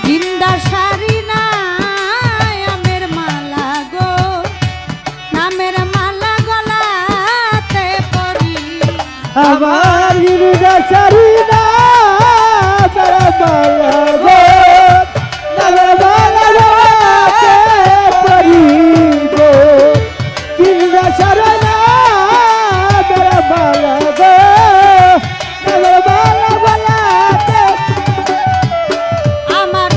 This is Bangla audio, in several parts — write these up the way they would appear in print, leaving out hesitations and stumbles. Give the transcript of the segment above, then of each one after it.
জিন্দা শাড়ি না আমের মালা গো নামের মালা গলাতে পরি আমার জিন্দা শাড়ি না আমের মালা গো নামের মালা গলাতে পরি গো জিন্দা শাড়ি না আমের মালা গো নামের মালা গলাতে আমার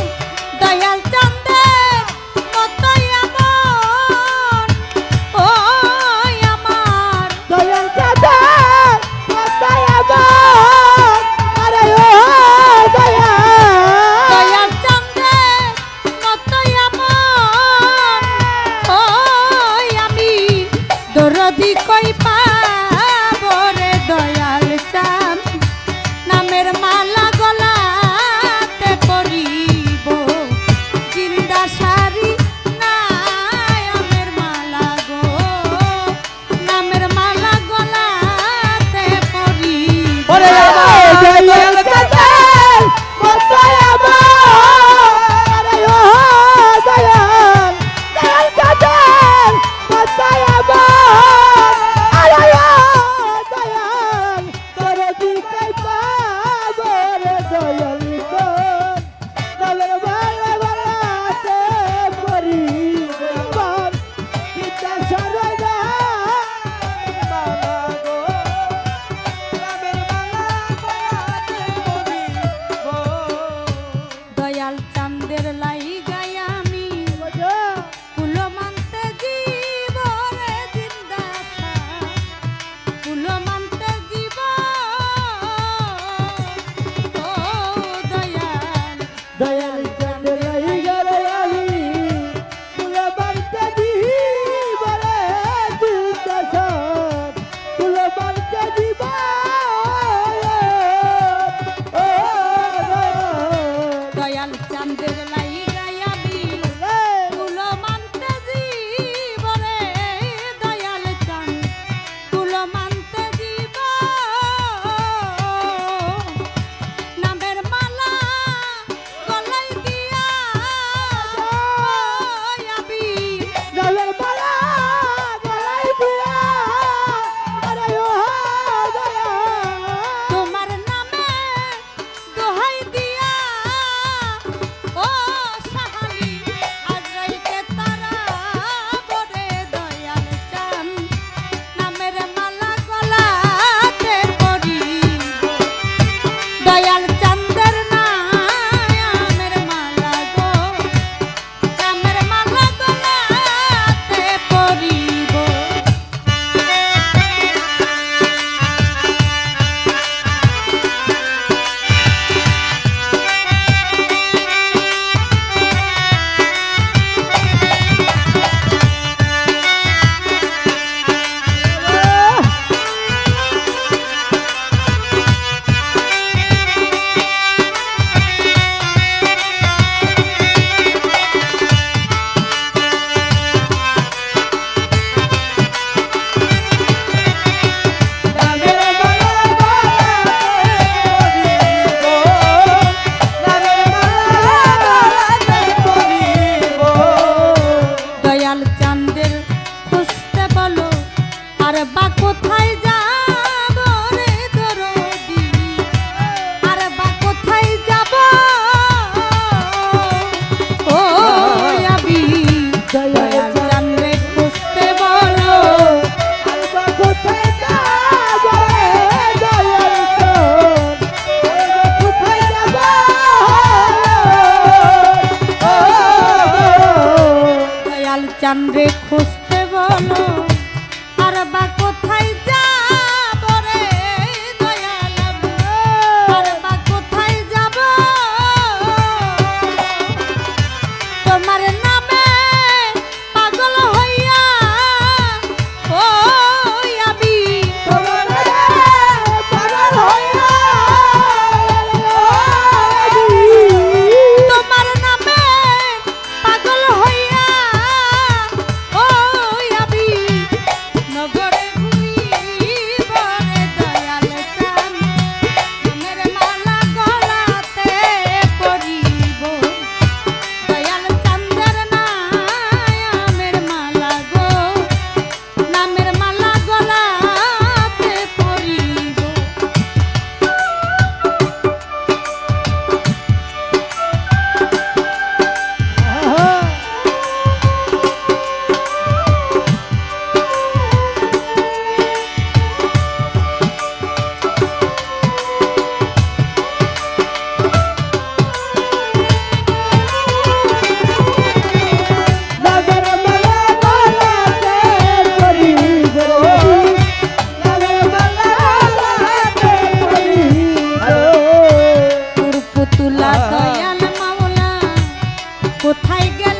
দয়াল চাঁদের মতোই আমার ও আমার দয়াল চাঁদের মতোই আমার আরে ও দয়াল চাঁদের মতোই আমার ও আমি দরদি কই পাবো রে দয়াল চাঁদ নামের মালা গলাতে পরিব জিন্দা শাড়ি নাই আমের মালা গো নামের মালা গলাতে পরিব ওরে আমার দয়াল চাঁদের মতোই আমার আরে ও দয়াল চাঁদের মতোই আমার আরে ও দয়াল দরদি কই পাবো রে দয়াল নামের মালা গলাতে পরিব গীতা সরদা মালা গো নামের মালা গলাতে পরিব দয়াল চাঁদের লাই গায় আমি ফুলো মানতে জীব রে জিন্দা ফুলো মানতে জীব ও দয়াল দয়াল চাঁদের লাই গরে আমি ফুলো বানতে দিব রে জিন্দা সাথ ফুলো বানতে দিব ও দয়াল চাঁদের লাই গায় আমি ফুলো মানতে জীব রে দয়াল চাঁদ ফুলো মানতে জীব নামের মালা গলাই দিয়া আমি নামের মালা গলায় দিয়া আরে ও দয়াল তোমার নামে দোহাই দিয়া ও সাহালি আজরাইলকে তারা বরে দয়াল চাঁদ নামের মালা গলাতে পরিব দয়াল চাঁদের নামের মালা গো নামের মালা গলাতে পরিব নামের মালা গলাতে পরিব দয়াল চাঁদের খুঁজতে বলো আর বা কোথায় যাব রে দরদি আর বা কোথায় যাব ও আমি দয়াল চাঁদরে খুঁজতে বলো আলবা কোথায় যাব দয়াল কোথায় যাব ও দয়াল চাঁদরে খুঁজতে বলো আর বা কোথায় যাব রে দয়াল আমি আর বা কোথায় যাব তোমার নামে পাগল হইয়া ও আমি তোমার পাগল হইয়া তোমার নামে পাগল হইয়া ও দয়াল মাওলা কোথায় গেল